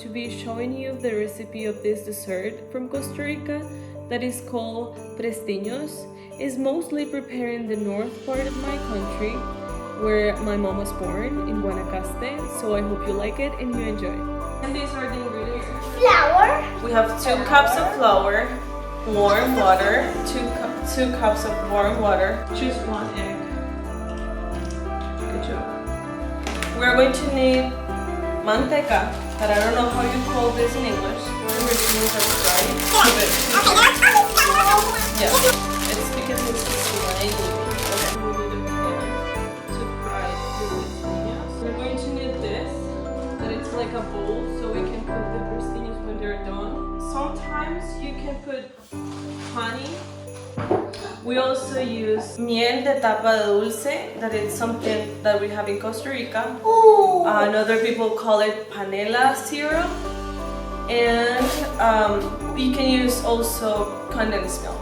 to be showing you the recipe of this dessert from Costa Rica that is called Prestiños. It's mostly prepared in the north part of my country, where my mom was born, in Guanacaste, so I hope you like it and you enjoy. And these are the ingredients. Flour. We have 2 cups of flour, warm water, 2 cups of warm water. Choose 1 egg. Good job. We're going to need manteca, but I don't know how you call this in English. Remember, things are fried. Yeah, it's because it's slimy. Okay. We need a pan to fry the prestiños. We're going to need this, that it's like a bowl, so we can put the prestiños when they're done. Sometimes you can put honey. We also use miel de tapa de dulce, that is something that we have in Costa Rica. And other people call it panela syrup. And you can use also condensed milk.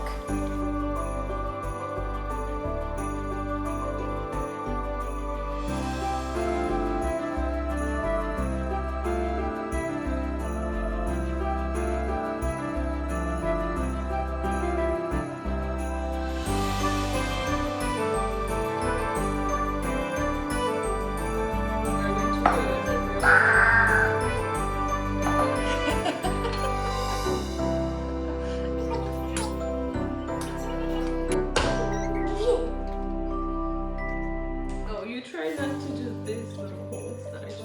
Oh, you try not to do these little holes that I just...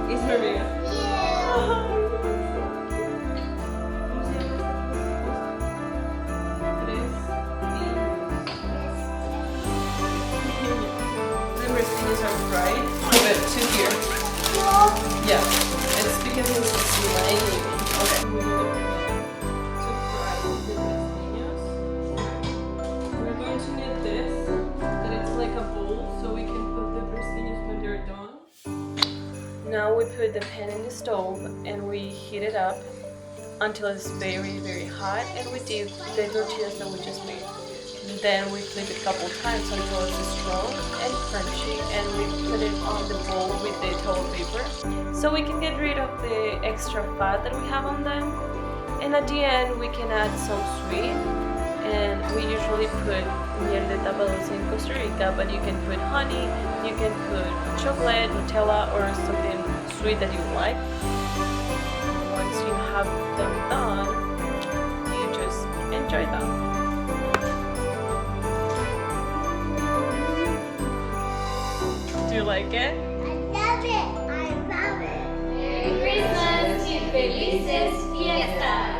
Is Maria? Prestiños are fried, but to here. Yeah, it's because it's slimy. Okay. We need a pan to fry the prestiños. We're going to need this, that it's like a bowl, so we can put the prestiños when they're done. Now we put the pan in the stove and we heat it up until it's very, very hot, and we dip the tortillas that we just made. Then we flip it a couple times until it's strong and crunchy, and we put it on the bowl with the toilet paper so we can get rid of the extra fat that we have on them. And at the end we can add some sweet, and we usually put miel de tapa dulce in Costa Rica, but you can put honey, you can put chocolate, Nutella, or something sweet that you like. Once you have them done, you just enjoy them. Do you like it? I love it. I love it. Merry Christmas y felices fiestas.